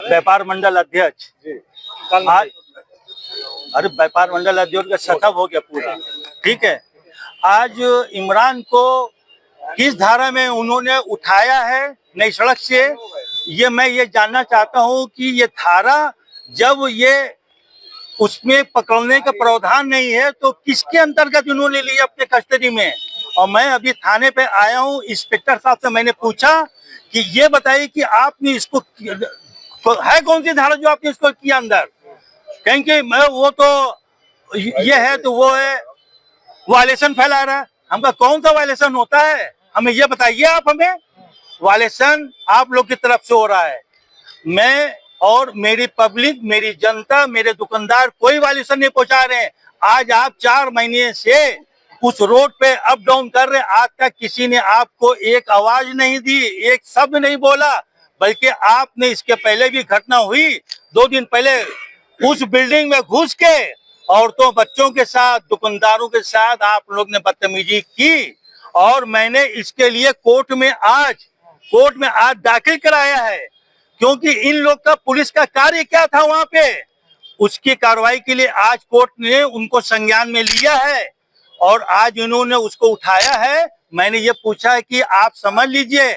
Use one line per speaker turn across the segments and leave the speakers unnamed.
व्यापार मंडल अध्यक्ष आज, अरे व्यापार मंडल अध्यक्ष का सेटअप हो गया पूरा, ठीक है। आज इमरान को किस धारा में उन्होंने उठाया है नई सड़क से, ये मैं ये जानना चाहता हूँ कि ये धारा जब ये उसमें पकड़ने का प्रावधान नहीं है तो किसके अंतर्गत उन्होंने लिया अपने कस्टडी में। और मैं अभी थाने पे आया हूँ, इंस्पेक्टर साहब से मैंने पूछा कि ये बताइए कि आपने इसको तो है कौन सी धारा जो आपने इसको किया अंदर, कहेंगे मैं वो तो ये है तो वो है, वायलेशन फैला रहा है। हमका कौन सा वायलेशन होता है, हमें ये बताइए आप। हमें वायलेशन आप लोग की तरफ से हो रहा है, मैं और मेरी पब्लिक, मेरी जनता, मेरे दुकानदार कोई वायलेशन नहीं पहुंचा रहे हैं। आज आप 4 महीने से उस रोड पे अप डाउन कर रहे हैं, आज तक किसी ने आपको एक आवाज नहीं दी, एक शब्द नहीं बोला, बल्कि आपने इसके पहले भी घटना हुई 2 दिन पहले उस बिल्डिंग में घुस के औरतों बच्चों के साथ, दुकानदारों के साथ आप लोग ने बदतमीजी की। और मैंने इसके लिए कोर्ट में आज दाखिल कराया है, क्योंकि इन लोग का पुलिस का कार्य क्या था वहां पे, उसकी कार्रवाई के लिए आज कोर्ट ने उनको संज्ञान में लिया है और आज इन्होंने उसको उठाया है। मैंने ये पूछा है कि आप समझ लीजिए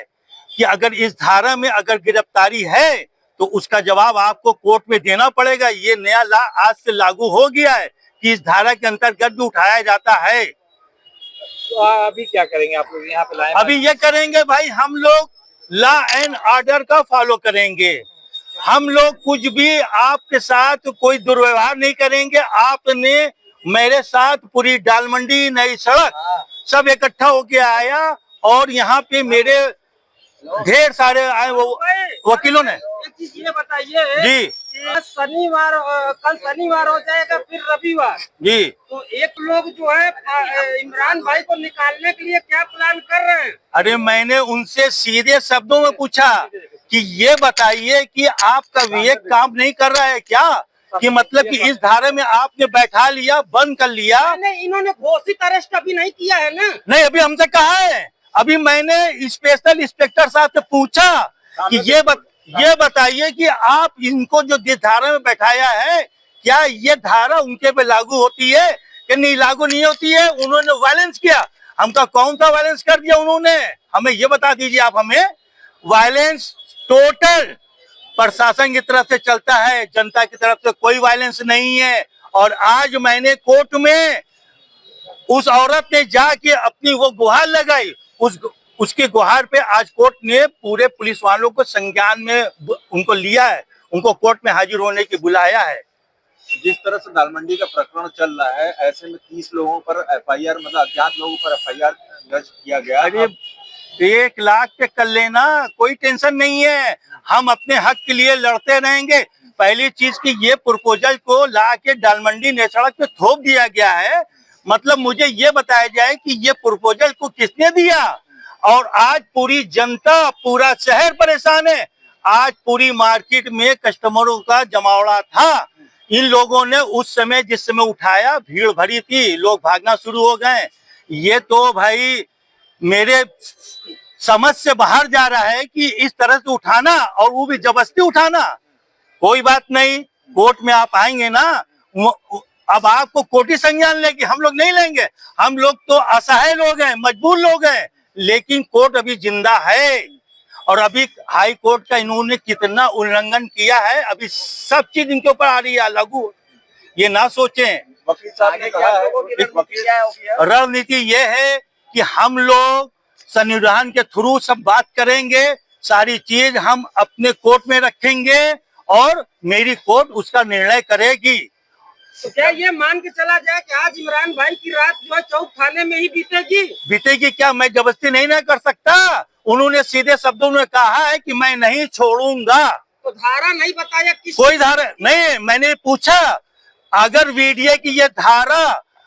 कि अगर इस धारा में अगर गिरफ्तारी है तो उसका जवाब आपको कोर्ट में देना पड़ेगा। ये नया लॉ आज से लागू हो गया है कि इस धारा के अंतर्गत भी उठाया जाता है।
तो अभी क्या करेंगे आप लोग यहाँ पे लाए?
अभी ये करेंगे भाई, हम लोग लॉ एंड ऑर्डर का फॉलो करेंगे। हम लोग कुछ भी आपके साथ कोई दुर्व्यवहार नहीं करेंगे। आपने मेरे साथ पूरी डाल मंडी, नई सड़क सब इकट्ठा होके आया और यहाँ पे मेरे ढेर सारे आए वो वकीलों ने।
एक चीज ये बताइए
जी,
शनिवार, कल शनिवार हो जाएगा फिर रविवार
जी,
तो एक लोग जो है इमरान भाई को निकालने के लिए क्या प्लान कर रहे हैं?
अरे मैंने उनसे सीधे शब्दों में पूछा कि ये बताइए कि आपका विवेक काम नहीं कर रहा है क्या, कि मतलब कि इस धारा में आपने बैठा लिया, बंद कर लिया।
नहीं, इन्होंने घोषित अरेस्ट अभी नहीं किया है ना।
नहीं, अभी हमसे कहा है। अभी मैंने स्पेशल इंस्पेक्टर साहब से पूछा कि ये बताइए कि आप इनको जो जिस धारा में बैठाया है क्या ये धारा उनके पे लागू होती है कि नहीं लागू नहीं होती है। उन्होंने वायलेंस किया, हमका कौन सा वायलेंस कर दिया उन्होंने, हमें ये बता दीजिए आप। हमें वायलेंस टोटल प्रशासन की तरफ से चलता है, जनता की तरफ से कोई वायलेंस नहीं है। और आज मैंने कोर्ट में उस औरत ने जाके अपनी वो गुहार लगाई, उसकी गुहार पे आज कोर्ट ने पूरे पुलिस वालों को संज्ञान में उनको लिया है, उनको कोर्ट में हाजिर होने की बुलाया है।
जिस तरह से दालमंडी का प्रकरण चल रहा है, ऐसे में 30 लोगों पर एफआईआर, मतलब अज्ञात लोगों पर एफआईआर दर्ज किया गया।
अरे 1 लाख पे कर लेना, कोई टेंशन नहीं है, हम अपने हक के लिए लड़ते रहेंगे। पहली चीज की ये प्रपोजल को ला के दालमंडी नई सड़क पे थोप दिया गया है, मतलब मुझे ये बताया जाए कि ये प्रपोजल को किसने दिया। और आज पूरी जनता, पूरा शहर परेशान है। आज पूरी मार्केट में कस्टमरों का जमावड़ा था। इन लोगों ने उस समय जिस समय उठाया, भीड़ भरी थी, लोग भागना शुरू हो गए। ये तो भाई मेरे समझ से बाहर जा रहा है कि इस तरह से उठाना, और वो भी जबरदस्ती उठाना। कोई बात नहीं, कोर्ट में आप आएंगे ना, अब आपको कोर्टी संज्ञान लेगी, हम लोग नहीं लेंगे। हम लोग तो असहाय लोग हैं, मजबूर लोग हैं, लेकिन कोर्ट अभी जिंदा है। और अभी हाई कोर्ट का इन्होंने कितना उल्लंघन किया है, अभी सब चीज इनके ऊपर आ रही है लागू। ये ना सोचें।
वकील साहब ने कहा है,
रणनीति ये है कि हम लोग संविधान के थ्रू सब बात करेंगे, सारी चीज हम अपने कोर्ट में रखेंगे और मेरी कोर्ट उसका निर्णय करेगी।
तो क्या ये मान के चला जाए कि आज इमरान भाई की रात जो है चौक थाने में ही बीतेगी?
क्या मैं जबरदस्ती नहीं ना कर सकता? उन्होंने सीधे शब्दों में कहा है कि मैं नहीं छोड़ूंगा।
तो धारा नहीं बताया किस?
कोई धारा नहीं, मैंने पूछा अगर वीडियो की ये धारा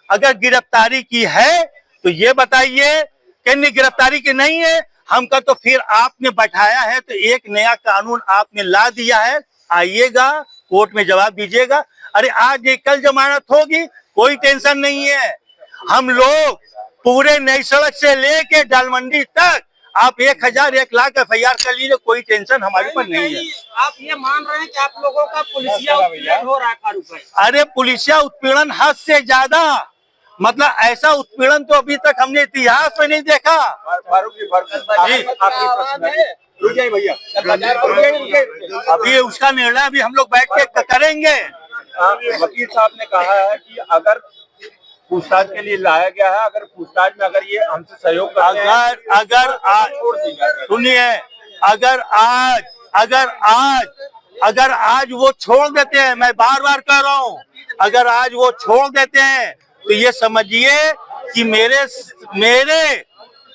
अगर गिरफ्तारी की है तो ये बताइए, कि गिरफ्तारी की नहीं है हमका, तो फिर आपने बैठाया है तो एक नया कानून आपने ला दिया है, आइएगा कोर्ट में जवाब दीजिएगा। अरे आज नहीं कल जमानत होगी, कोई टेंशन नहीं है। हम लोग पूरे नई सड़क से लेके दालमंडी तक आप 1000 1 लाख FIR कर लीजिए, कोई टेंशन हमारे पर नहीं है।
आप ये मान रहे हैं कि आप लोगों का पुलिसिया उत्पीड़न हो रहा है कारू भाई?
अरे पुलिसिया उत्पीड़न हद से ज्यादा, मतलब ऐसा उत्पीड़न तो अभी तक हमने इतिहास में नहीं देखा।
फारूक जी, आखिरी प्रश्न है। रुक जाइए भैया,
अभी उसका निर्णय अभी हम लोग बैठ के करेंगे।
वकील साहब ने कहा है कि अगर पूछताछ के लिए लाया गया है, अगर पूछताछ में अगर ये हमसे सहयोग करते हैं,
सुनिए, अगर आज वो छोड़ देते हैं, मैं बार बार कह रहा हूँ, अगर आज वो छोड़ देते हैं तो ये समझिए कि मेरे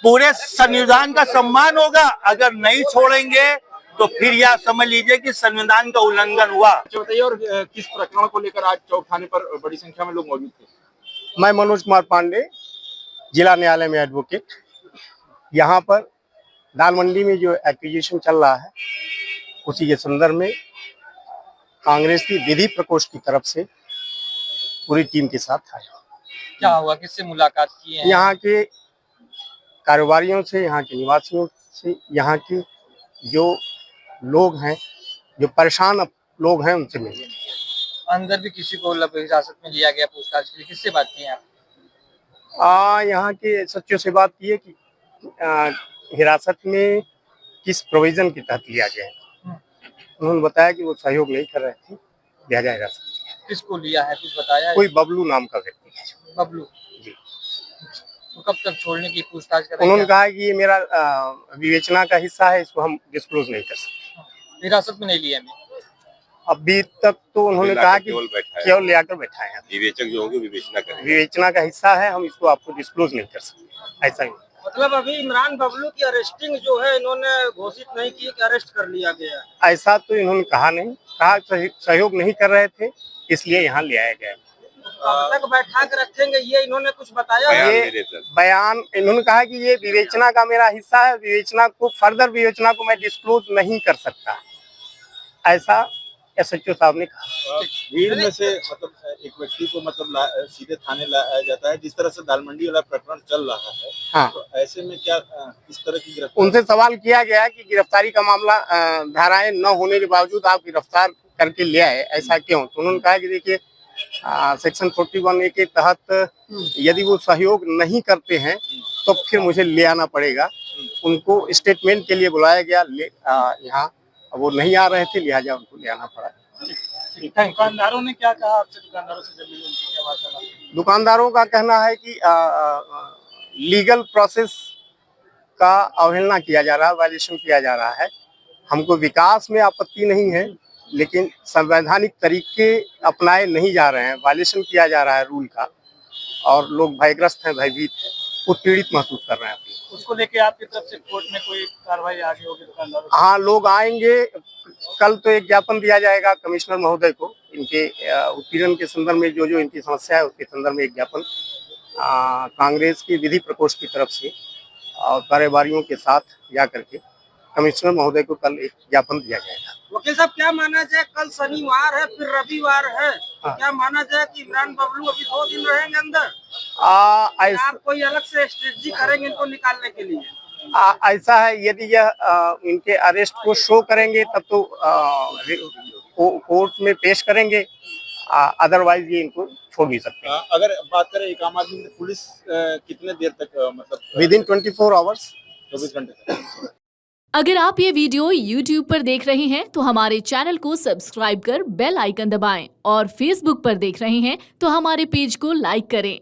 पूरे संविधान का सम्मान होगा। अगर नहीं छोड़ेंगे तो फिर यह समझ लीजिए कि संविधान का उल्लंघन हुआ।
बताइए, और किस प्रकरण को लेकर आज चौक थाने पर बड़ी संख्या में लोग मौजूद थे?
मैं मनोज कुमार पांडे, जिला न्यायालय में एडवोकेट। यहाँ पर दाल मंडी में जो एक्विजिशन चल रहा है उसी के संदर्भ में कांग्रेस की विधि प्रकोष्ठ की तरफ से पूरी टीम के साथ आया।
क्या हुआ, किससे मुलाकात की है?
यहाँ के कारोबारियों से, यहाँ के निवासियों से, यहाँ के जो लोग हैं, जो परेशान लोग हैं, उनसे मिले।
अंदर भी किसी को हिरासत में लिया गया पूछताछ के लिए, किससे बात की आप?
यहाँ के सचिव से बात की है कि हिरासत में किस प्रोविजन के तहत लिया गया है। उन्होंने बताया कि वो सहयोग नहीं कर रहे थे, लिया जाएगा।
किसको लिया है, कुछ बताया?
कोई बबलू नाम का व्यक्ति है।
बबलू
जी।
तो कब तक छोड़ने की पूछताछ करेंगे?
उन्होंने कहा कि ये मेरा विवेचना का हिस्सा है, इसको हम डिस्क्लोज नहीं कर सकते।
हिरासत में नहीं लिया अभी?
अभी तक तो उन्होंने कहा कि केवल ले आकर बैठाए हैं।
विवेचक जो होंगे विवेचना करेंगे।
विवेचना का हिस्सा है, हम इसको आपको डिस्क्लोज नहीं कर सकते, ऐसा ही।
मतलब अभी इमरान बबलू की अरेस्टिंग जो है इन्होंने घोषित नहीं की कि अरेस्ट कर लिया गया?
ऐसा तो इन्होंने कहा नहीं, कहा सहयोग नहीं कर रहे थे इसलिए यहाँ ले आया गया।
कब तक बैठा के रखेंगे ये इन्होंने कुछ बताया?
ये बयान इन्होंने कहा कि ये विवेचना का मेरा हिस्सा है, विवेचना को, फर्दर विवेचना को मैं डिस्क्लोज नहीं कर सकता, ऐसा SHO साहब ने कहा।
भीड़ में से मतलब एक व्यक्ति को मतलब सीधे थाने लाया जाता है, जिस तरह से दालमंडी वाला प्रकरण चल रहा है।
हाँ।
तो ऐसे में क्या इस तरह की गिरफ्तारी?
उनसे सवाल किया गया कि गिरफ्तारी का मामला धाराएं न होने के बावजूद आप गिरफ्तार करके ले आए, ऐसा क्यों? तो उन्होंने कहा कि देखिए सेक्शन 41A के तहत यदि वो सहयोग नहीं करते हैं तो फिर मुझे ले आना पड़ेगा। उनको स्टेटमेंट के लिए बुलाया गया, यहाँ वो नहीं आ रहे थे, लिहाजा उनको ले आना पड़ा।
दुकानदारों ने क्या कहा आपसे? दुकानदारों से जब मिले उनकी क्या बात है?
दुकानदारों का कहना है कि लीगल प्रोसेस का अवहेलना किया जा रहा है, वायलेशन किया जा रहा है। हमको विकास में आपत्ति नहीं है, लेकिन संवैधानिक तरीके अपनाए नहीं जा रहे हैं, वायलेशन किया जा रहा है रूल का, और लोग भयग्रस्त हैं, भयभीत हैं, उत्पीड़ित महसूस कर रहे हैं।
उसको लेके आपकी तरफ से कोर्ट में कोई कार्रवाई आगे होगी दुकानदारों?
हाँ, लोग आएंगे। कल तो एक ज्ञापन दिया जाएगा कमिश्नर महोदय को, इनके उत्पीड़न के संदर्भ में जो इनकी समस्या है उसके संदर्भ में एक ज्ञापन कांग्रेस की विधि प्रकोष्ठ की तरफ से और कारोबारियों के साथ जा करके कमिश्नर महोदय को कल एक ज्ञापन दिया जाएगा।
वकील साहब, क्या माना जाए, कल शनिवार है, फिर रविवार है,
हाँ।
क्या माना जाए कि इमरान बबलू अभी 2 दिन रहेंगे अंदर? आप कोई अलग से स्ट्रेटजी करेंगे इनको निकालने के लिए?
ऐसा है, यदि यह इनके अरेस्ट को शो करेंगे तब तो कोर्ट में पेश करेंगे, अदरवाइज ये इनको छोड़ भी सकते हैं।
अगर बात करें एक आम आदमी, पुलिस कितने देर तक मतलब
विदिन 24 आवर्स,
24 घंटे तक?
अगर आप ये वीडियो YouTube पर देख रहे हैं तो हमारे चैनल को सब्सक्राइब कर बेल आइकन दबाएं, और Facebook पर देख रहे हैं तो हमारे पेज को लाइक करें।